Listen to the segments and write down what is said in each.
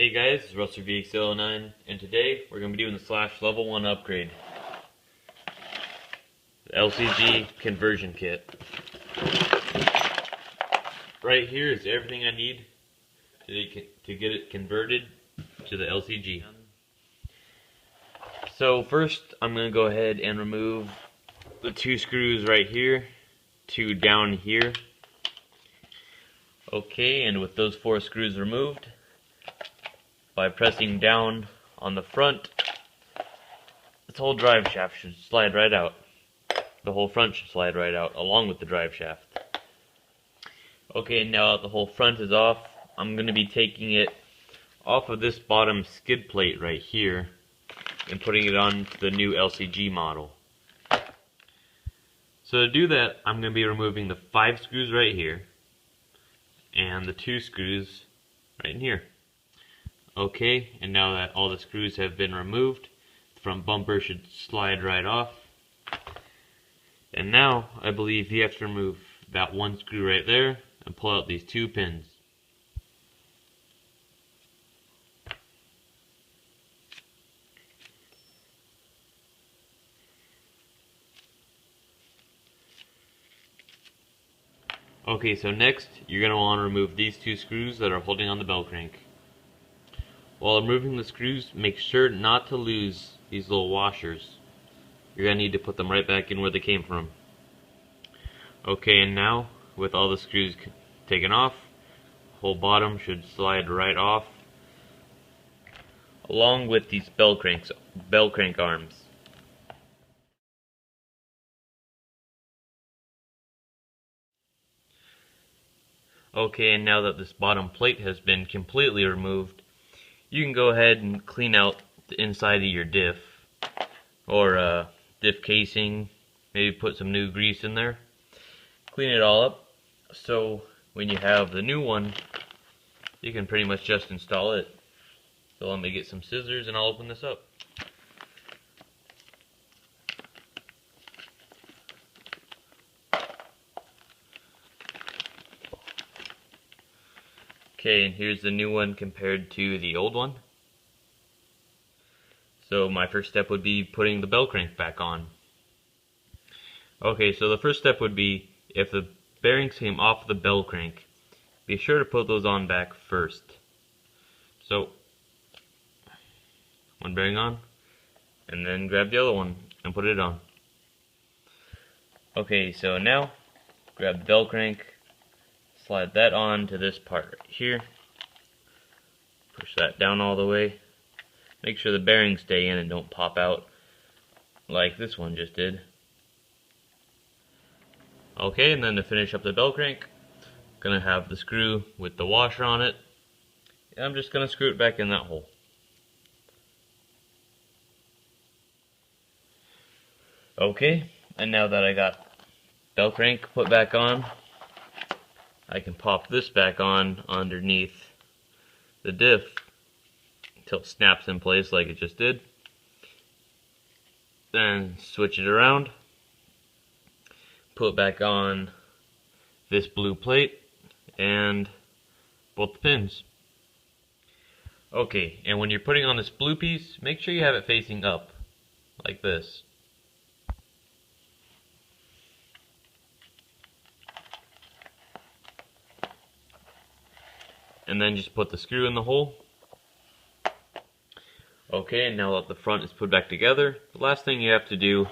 Hey guys, it's Russell VX09, and today we're going to be doing the Slash Level 1 upgrade. The LCG conversion kit. Right here is everything I need to get it converted to the LCG. So first I'm going to go ahead and remove the two screws right here, two down here. Okay, and with those four screws removed, by pressing down on the front, this whole drive shaft should slide right out. The whole front should slide right out, along with the drive shaft. Okay, now that the whole front is off, I'm going to be taking it off of this bottom skid plate right here and putting it on the new LCG model. So to do that, I'm going to be removing the 5 screws right here and the 2 screws right in here. Okay, and now that all the screws have been removed, the front bumper should slide right off. And now, I believe you have to remove that one screw right there and pull out these 2 pins. Okay, so next, you're going to want to remove these 2 screws that are holding on the bell crank. While removing the screws, make sure not to lose these little washers. You're going to need to put them right back in where they came from. Okay, and now, with all the screws taken off, the whole bottom should slide right off, along with these bell crank arms. Okay, and now that this bottom plate has been completely removed, you can go ahead and clean out the inside of your diff, or diff casing, maybe put some new grease in there. Clean it all up, so when you have the new one, you can pretty much just install it. So let me get some scissors and I'll open this up. Okay, and here's the new one compared to the old one. So my first step would be putting the bell crank back on. Okay, so the first step would be, if the bearings came off the bell crank, be sure to put those on back first. So, one bearing on, and then grab the other one and put it on. Okay, so now, grab the bell crank, slide that on to this part right here. Push that down all the way. Make sure the bearings stay in and don't pop out like this one just did. Okay, and then to finish up the bell crank, I'm going to have the screw with the washer on it. And I'm just going to screw it back in that hole. Okay, and now that I got bell crank put back on, I can pop this back on underneath the diff until it snaps in place like it just did. Then switch it around, put back on this blue plate and both the pins. Okay, and when you're putting on this blue piece, make sure you have it facing up like this. And then just put the screw in the hole. Okay, and now that the front is put back together, the last thing you have to do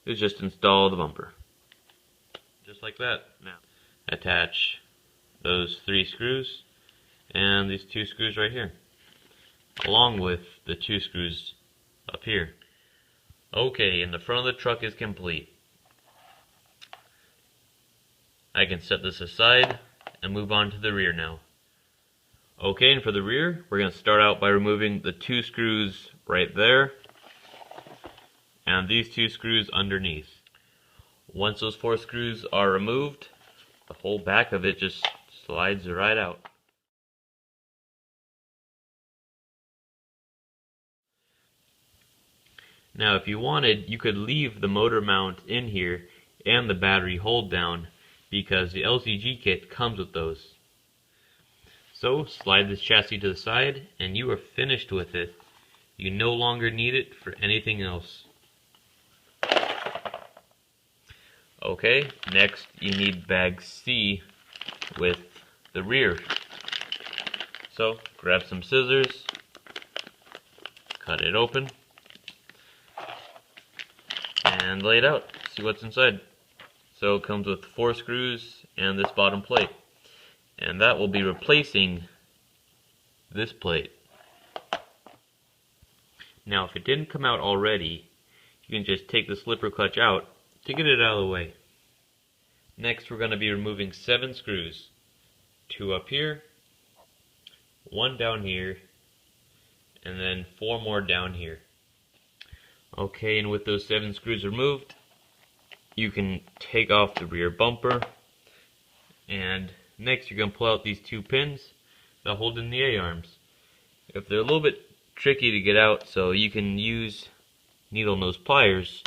is just install the bumper. Just like that. Now, attach those 3 screws and these 2 screws right here, along with the 2 screws up here. Okay, and the front of the truck is complete. I can set this aside and move on to the rear now. Okay, and for the rear, we're going to start out by removing the 2 screws right there and these 2 screws underneath. Once those 4 screws are removed, the whole back of it just slides right out. Now if you wanted, you could leave the motor mount in here and the battery hold down, because the LCG kit comes with those. So slide this chassis to the side and you are finished with it. You no longer need it for anything else. Okay, next you need bag C with the rear. So grab some scissors, cut it open, and lay it out. See what's inside. So it comes with 4 screws and this bottom plate. And that will be replacing this plate. Now if it didn't come out already, you can just take the slipper clutch out to get it out of the way. Next we're going to be removing 7 screws. 2 up here, 1 down here, and then 4 more down here. Okay, and with those 7 screws removed, you can take off the rear bumper, and next you're going to pull out these 2 pins that hold in the A-arms. If they're a little bit tricky to get out, so you can use needle nose pliers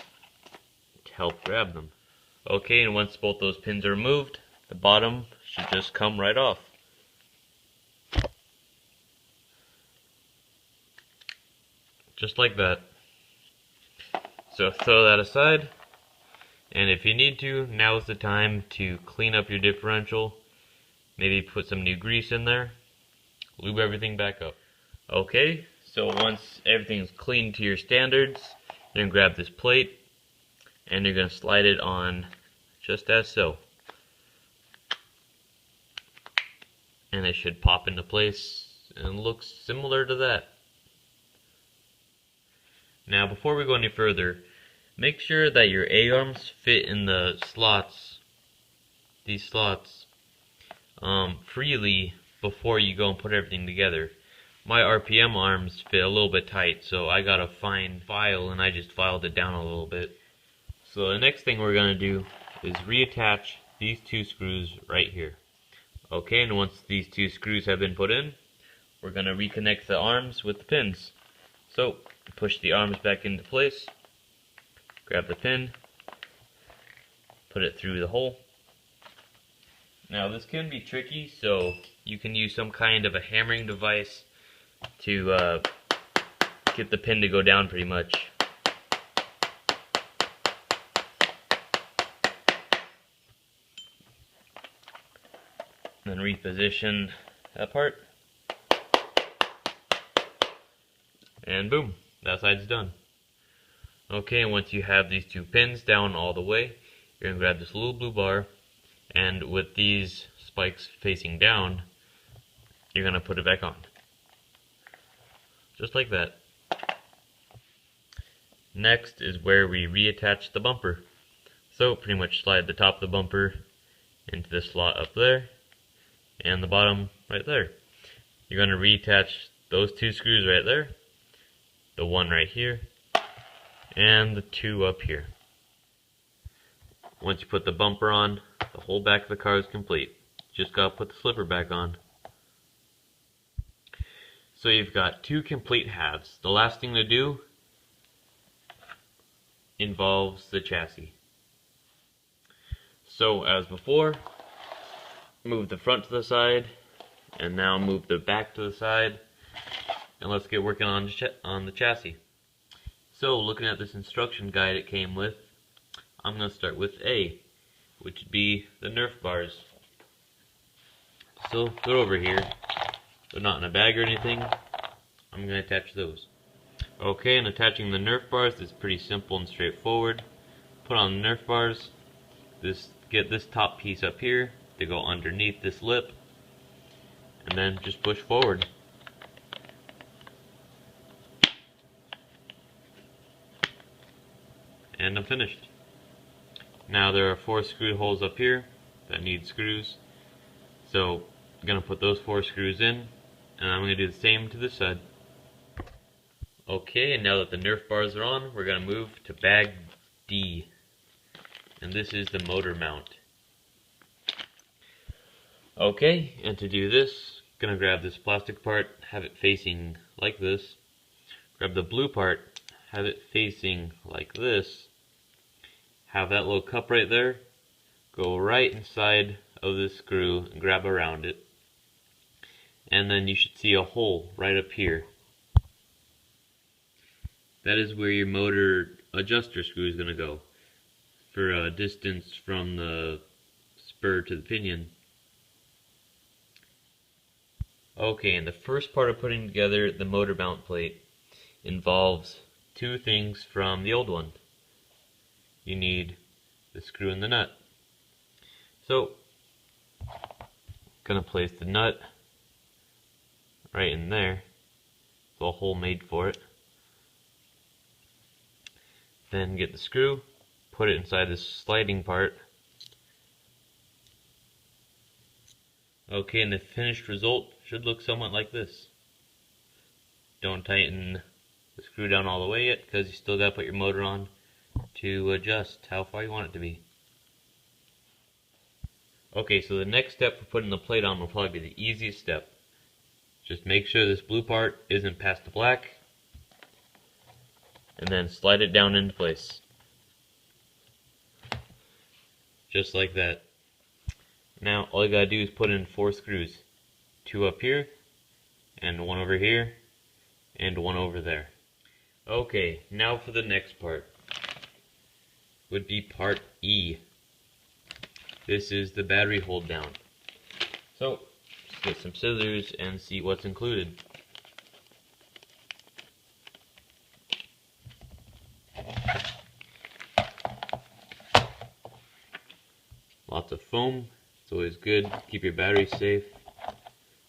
to help grab them. Okay, and once both those pins are removed, the bottom should just come right off. Just like that. So throw that aside, and if you need to, now is the time to clean up your differential. Maybe put some new grease in there, lube everything back up. Okay, so once everything's clean to your standards, you're going to grab this plate and you're going to slide it on just as so. And it should pop into place and look similar to that. Now before we go any further, make sure that your A-arms fit in the slots, these slots, freely before you go and put everything together. My RPM arms fit a little bit tight, so I got a fine file and I just filed it down a little bit. So the next thing we're going to do is reattach these 2 screws right here. Okay, and once these 2 screws have been put in, we're going to reconnect the arms with the pins. So push the arms back into place, grab the pin, put it through the hole. Now this can be tricky, so you can use some kind of a hammering device to get the pin to go down pretty much. Then reposition that part. And boom, that side's done. Okay, and once you have these 2 pins down all the way, you're going to grab this little blue bar, and with these spikes facing down, you're going to put it back on. Just like that. Next is where we reattach the bumper. So pretty much slide the top of the bumper into the slot up there, and the bottom right there. You're going to reattach those 2 screws right there, the 1 right here, and the 2 up here. Once you put the bumper on, the whole back of the car is complete. Just gotta put the slipper back on. So you've got 2 complete halves. The last thing to do involves the chassis. So as before, move the front to the side, and now move the back to the side, and let's get working on the chassis. So looking at this instruction guide it came with, I'm going to start with A, which would be the Nerf bars. So they're over here. They're not in a bag or anything. I'm going to attach those. Okay, and attaching the Nerf bars is pretty simple and straightforward. Put on the Nerf bars. Get this top piece up here to go underneath this lip, and then just push forward. And I'm finished. Now there are 4 screw holes up here that need screws. So I'm going to put those 4 screws in, and I'm going to do the same to this side. Okay, and now that the Nerf bars are on, we're going to move to bag D. And this is the motor mount. Okay, and to do this, I'm going to grab this plastic part, have it facing like this. Grab the blue part, have it facing like this. Have that little cup right there. Go right inside of this screw and grab around it. and then you should see a hole right up here. That is where your motor adjuster screw is going to go for a distance from the spur to the pinion. Okay, and the first part of putting together the motor mount plate involves two things from the old one. You need the screw and the nut. So, I'm going to place the nut right in there, so a hole made for it. Then get the screw, put it inside this sliding part. Okay, and the finished result should look somewhat like this. Don't tighten the screw down all the way yet, because you still got to put your motor on to adjust how far you want it to be. Okay, so the next step for putting the plate on will probably be the easiest step. Just make sure this blue part isn't past the black, and then slide it down into place. Just like that. Now all you gotta do is put in 4 screws. 2 up here, and 1 over here, and 1 over there. Okay, now for the next part. Would be part E. This is the battery hold down. So, let's get some scissors and see what's included. Lots of foam, it's always good, keep your battery safe.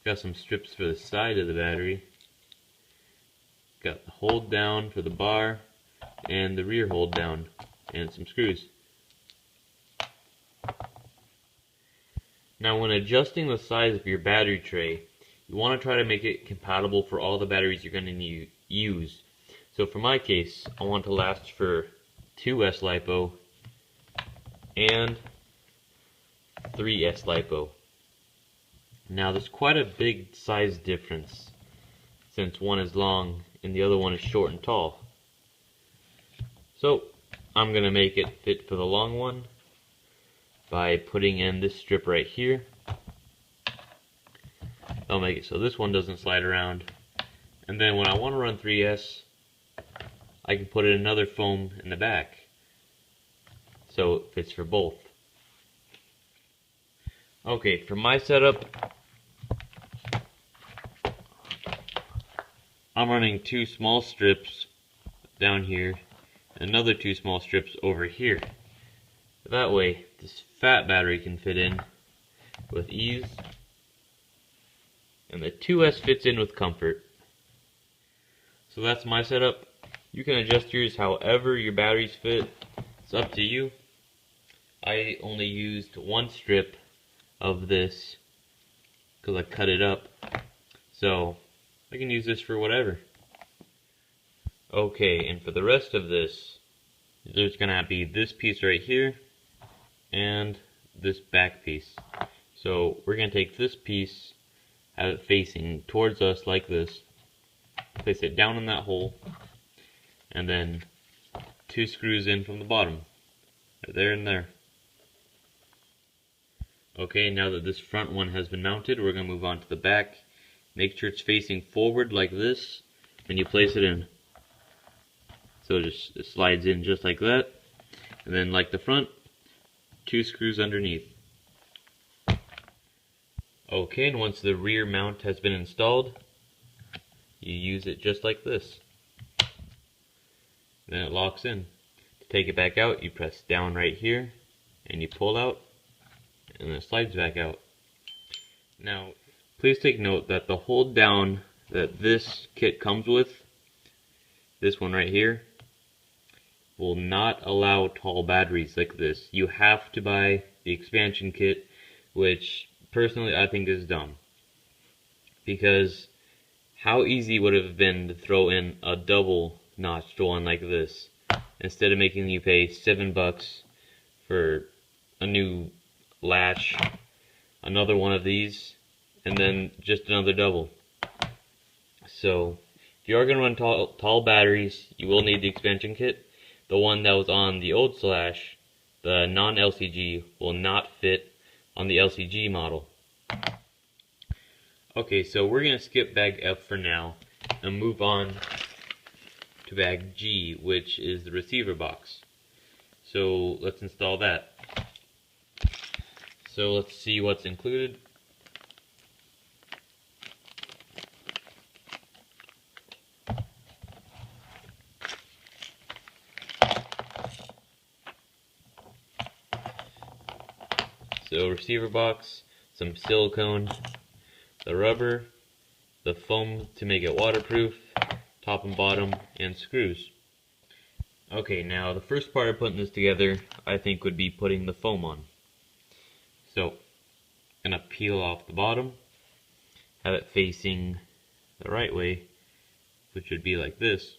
Got some strips for the side of the battery. Got the hold down for the bar, and the rear hold down, and some screws. Now when adjusting the size of your battery tray, you want to try to make it compatible for all the batteries you're going to use. So for my case, I want to last for 2 S-LiPo and 3 S-LiPo. Now there's quite a big size difference, since one is long and the other one is short and tall. So I'm going to make it fit for the long one by putting in this strip right here. I'll make it so this one doesn't slide around, and then when I want to run 3S, I can put in another foam in the back so it fits for both. Okay, for my setup, I'm running 2 small strips down here and another 2 small strips over here. That way this fat battery can fit in with ease, and the 2S fits in with comfort. So that's my setup. You can adjust yours however your batteries fit. It's up to you. I only used 1 strip of this because I cut it up, so I can use this for whatever. Okay, and for the rest of this, there's gonna be this piece right here and this back piece. So we're gonna take this piece, have it facing towards us like this, place it down in that hole, and then 2 screws in from the bottom, right there and there. Okay, now that this front one has been mounted, we're going to move on to the back. Make sure it's facing forward like this when you place it in. So it slides in just like that. And then like the front, 2 screws underneath. Okay, and once the rear mount has been installed, you use it just like this. Then it locks in. To take it back out, you press down right here, and you pull out, and it slides back out. Now, please take note that the hold down that this kit comes with, this one right here, will not allow tall batteries like this. You have to buy the expansion kit, which personally I think is dumb. Because how easy would it have been to throw in a double notched one like this, instead of making you pay $7 for a new latch, another one of these, and then just another double. So if you are going to run tall batteries, you will need the expansion kit. The one that was on the old Slash, the non-LCG, will not fit on the LCG model. Okay, so we're going to skip bag F for now and move on to bag G, which is the receiver box. So let's install that. So let's see what's included. So receiver box, some silicone, the rubber, the foam to make it waterproof, top and bottom, and screws. Okay, now the first part of putting this together, I think, would be putting the foam on. So, I'm gonna peel off the bottom, have it facing the right way, which would be like this,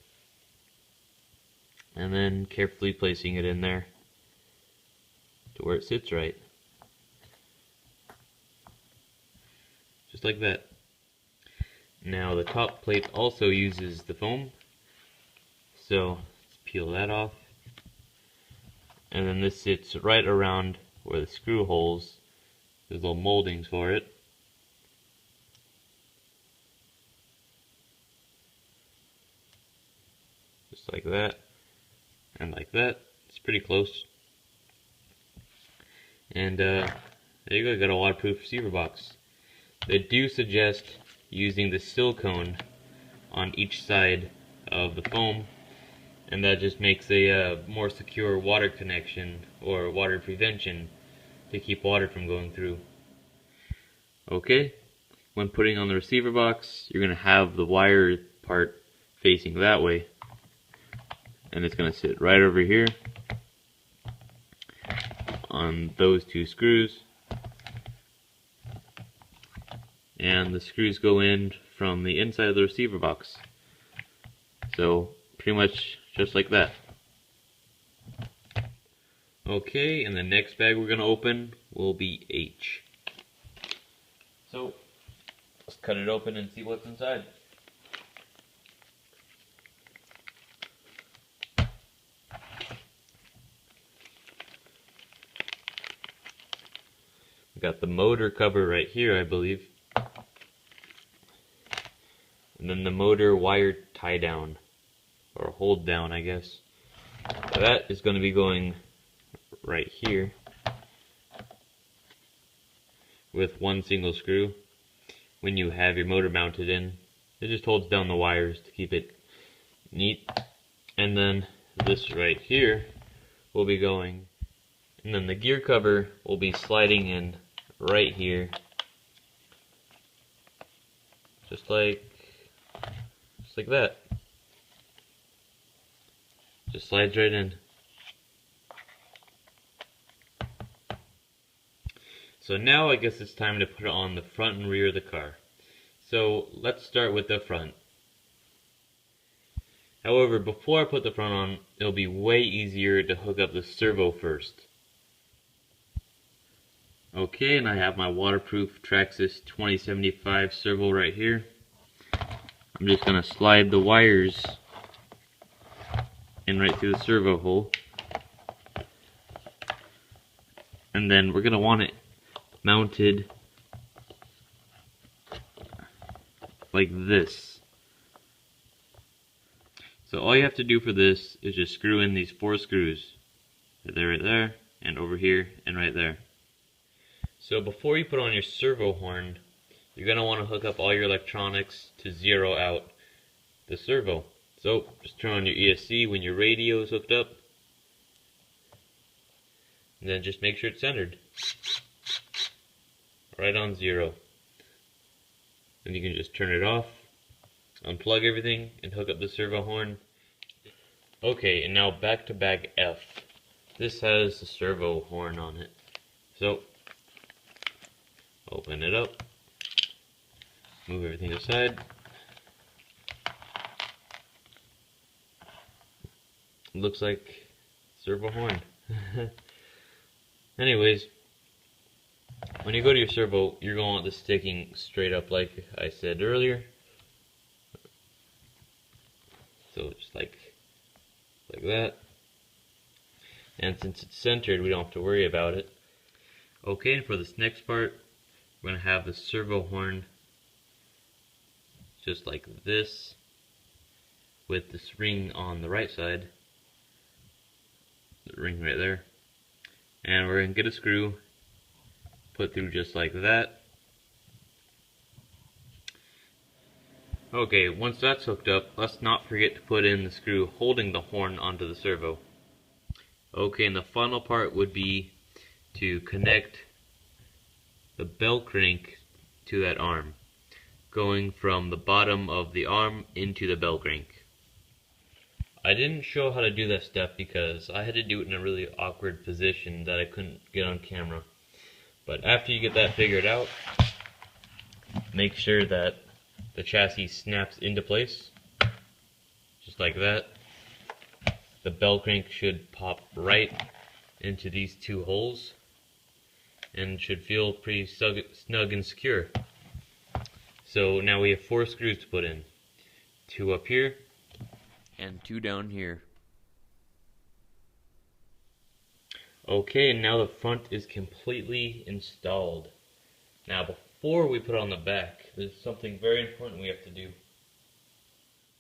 and then carefully placing it in there to where it sits right. Just like that. Now the top plate also uses the foam, so let's peel that off. And then this sits right around where the screw holes, there's little moldings for it. Just like that, and like that. It's pretty close. And there you go, you got a waterproof receiver box. They do suggest using the silicone on each side of the foam, and that just makes a more secure water connection or water prevention to keep water from going through. Okay, when putting on the receiver box, you're going to have the wire part facing that way, and it's going to sit right over here on those two screws. And the screws go in from the inside of the receiver box. So pretty much just like that. Okay, and the next bag we're going to open will be H. So let's cut it open and see what's inside. We got the motor cover right here, I believe. And then the motor wire tie down, or hold down, I guess. So that is going to be going right here with one single screw. When you have your motor mounted in, it just holds down the wires to keep it neat. And then this right here will be going, and then the gear cover will be sliding in right here, just like that. Just slides right in. So now I guess it's time to put it on the front and rear of the car. So let's start with the front. However, before I put the front on, it'll be way easier to hook up the servo first. Okay, and I have my waterproof Traxxas 2075 servo right here. I'm just going to slide the wires in right through the servo hole. And then we're going to want it mounted like this. So all you have to do for this is just screw in these 4 screws. Right there, and over here, and right there. So before you put on your servo horn, you're going to want to hook up all your electronics to zero out the servo. So just turn on your ESC when your radio is hooked up, and then just make sure it's centered right on 0. Then you can just turn it off, unplug everything, and hook up the servo horn. Okay, and now back to bag F. This has the servo horn on it. So open it up, move everything aside. Looks like servo horn. Anyways, when you go to your servo, you're going to want this sticking straight up like I said earlier. So just like that. And since it's centered, we don't have to worry about it. Okay, and for this next part, we're going to have the servo horn just like this, with this ring on the right side, the ring right there, and we're going to get a screw, put through just like that. Okay, once that's hooked up, let's not forget to put in the screw holding the horn onto the servo. Okay, and the final part would be to connect the bell crank to that arm, going from the bottom of the arm into the bell crank. I didn't show how to do that step because I had to do it in a really awkward position that I couldn't get on camera. But after you get that figured out, make sure that the chassis snaps into place, just like that. The bell crank should pop right into these two holes and should feel pretty snug and secure. So now we have 4 screws to put in. 2 up here and 2 down here. Okay, now the front is completely installed. Now before we put it on the back, there's something very important we have to do.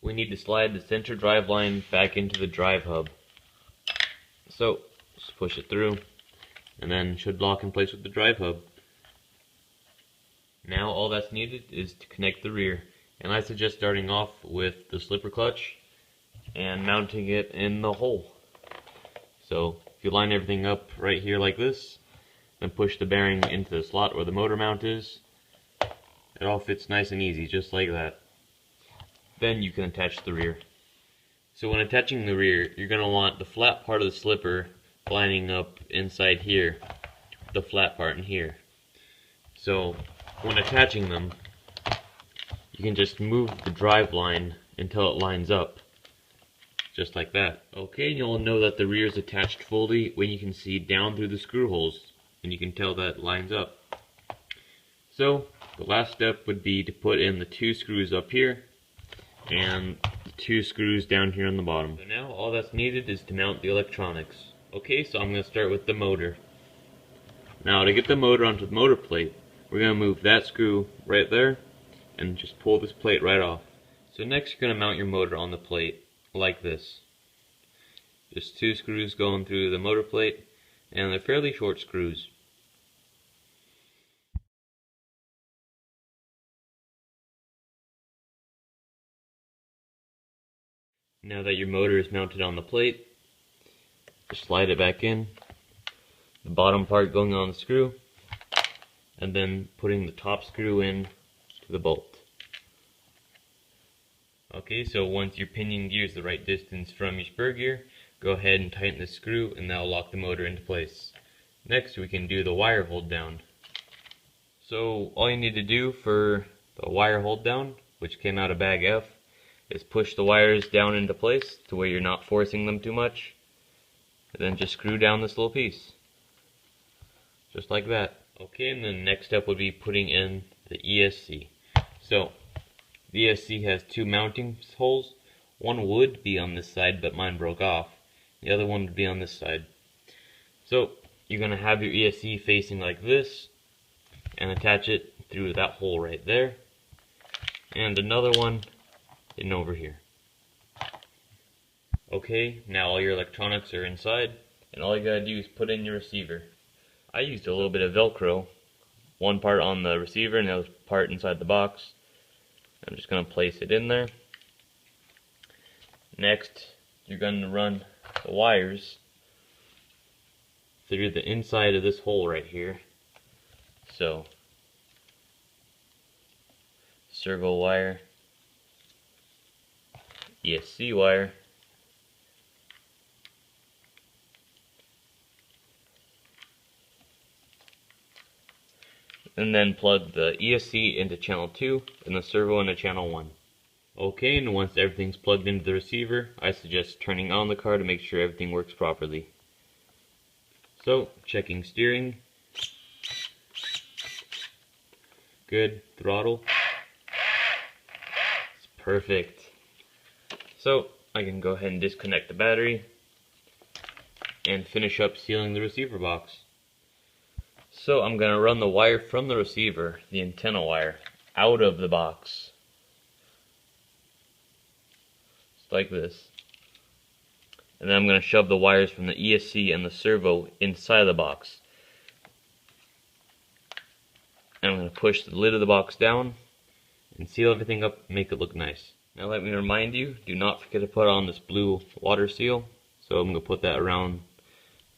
We need to slide the center drive line back into the drive hub. So, just push it through, and then it should lock in place with the drive hub. Now all that's needed is to connect the rear, and I suggest starting off with the slipper clutch and mounting it in the hole. So, if you line everything up right here like this, then push the bearing into the slot where the motor mount is, it all fits nice and easy, just like that. Then you can attach the rear. So when attaching the rear, you're going to want the flat part of the slipper lining up inside here, the flat part in here. So when attaching them, you can just move the drive line until it lines up, just like that. Okay, you'll know that the rear is attached fully when you can see down through the screw holes, and you can tell that it lines up. So the last step would be to put in the 2 screws up here and the 2 screws down here on the bottom. So now all that's needed is to mount the electronics. Okay, so I'm going to start with the motor. Now to get the motor onto the motor plate, we're going to move that screw right there and just pull this plate right off. So next you're going to mount your motor on the plate like this. Just 2 screws going through the motor plate, and they're fairly short screws. Now that your motor is mounted on the plate, just slide it back in, the bottom part going on the screw, and then putting the top screw in to the bolt. Okay, so once your pinion gear is the right distance from your spur gear, go ahead and tighten the screw and that will lock the motor into place. Next we can do the wire hold down. So all you need to do for the wire hold down, which came out of bag F, is push the wires down into place to where you're not forcing them too much, and then just screw down this little piece, just like that. Okay, and then the next step would be putting in the ESC. So the ESC has 2 mounting holes. One would be on this side, but mine broke off. The other one would be on this side. So you're going to have your ESC facing like this and attach it through that hole right there, and another one in over here. Okay, now all your electronics are inside, and all you gotta do is put in your receiver. I used a little bit of Velcro, one part on the receiver and the other part inside the box. I'm just gonna place it in there. Next, you're going to run the wires through the inside of this hole right here. So, servo wire, ESC wire, and then plug the ESC into channel 2 and the servo into channel 1. Okay, and once everything's plugged into the receiver, I suggest turning on the car to make sure everything works properly. So, checking steering. Good. Throttle. It's perfect. So, I can go ahead and disconnect the battery and finish up sealing the receiver box. So, I'm going to run the wire from the receiver, the antenna wire, out of the box. like this. And then I'm going to shove the wires from the ESC and the servo inside the box. And I'm going to push the lid of the box down and seal everything up, make it look nice. Now let me remind you, do not forget to put on this blue water seal. So I'm going to put that around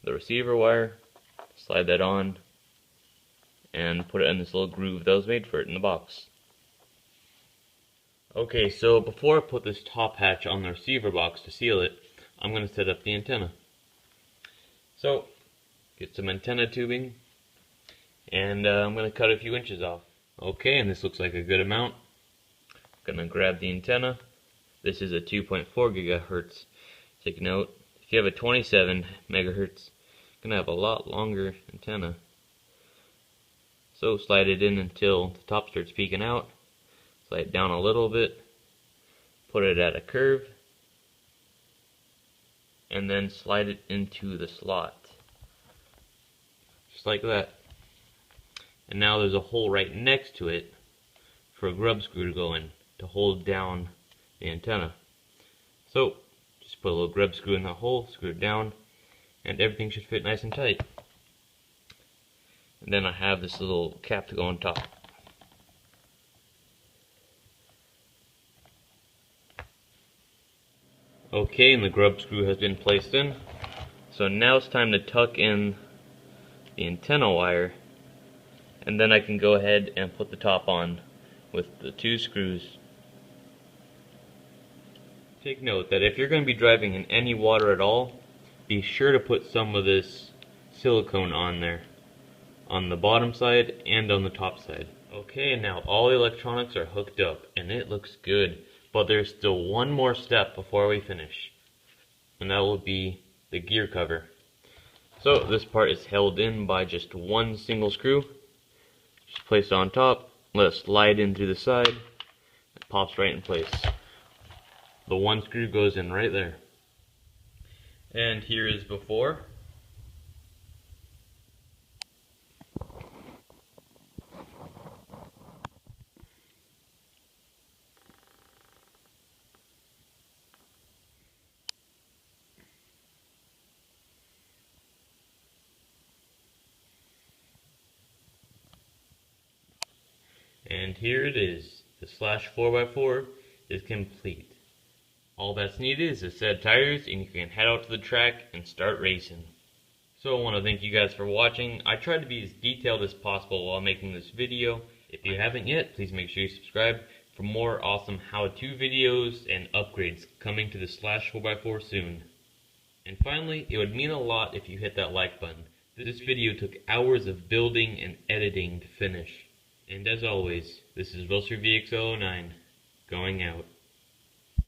the receiver wire, slide that on, and put it in this little groove that was made for it in the box. Okay, so before I put this top hatch on the receiver box to seal it, I'm going to set up the antenna. So, get some antenna tubing, and I'm going to cut a few inches off. Okay, and this looks like a good amount. I'm going to grab the antenna. This is a 2.4 gigahertz. Take note, if you have a 27 megahertz, you're going to have a lot longer antenna. So slide it in until the top starts peeking out. Slide it down a little bit. Put it at a curve. And then slide it into the slot. Just like that. And now there's a hole right next to it for a grub screw to go in to hold down the antenna. So just put a little grub screw in that hole, screw it down, and everything should fit nice and tight. And then I have this little cap to go on top. Okay, and the grub screw has been placed in. So now it's time to tuck in the antenna wire, and then I can go ahead and put the top on with the 2 screws. Take note that if you're going to be driving in any water at all, be sure to put some of this silicone on there, on the bottom side and on the top side. Okay, now all the electronics are hooked up and it looks good, but there's still one more step before we finish, and that will be the gear cover. So this part is held in by just one single screw. Just place it on top, let it slide in through the side, it pops right in place. The one screw goes in right there. And here is before. And here it is. The Slash 4x4 is complete. All that's needed is a set of tires, and you can head out to the track and start racing. So I want to thank you guys for watching. I tried to be as detailed as possible while making this video. If you haven't yet, please make sure you subscribe for more awesome how-to videos and upgrades coming to the Slash 4x4 soon. And finally, it would mean a lot if you hit that like button. This video took hours of building and editing to finish. And as always, this is VXO9, going out.